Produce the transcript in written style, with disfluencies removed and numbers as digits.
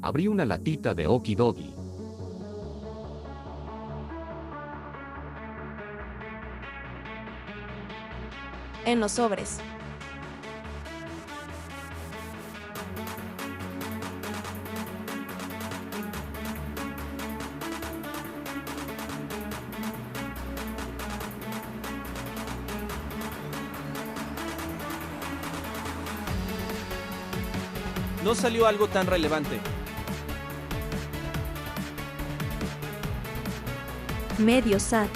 Abrí una latita de Oki Dogi. En los sobres. No salió algo tan relevante. Medio sad.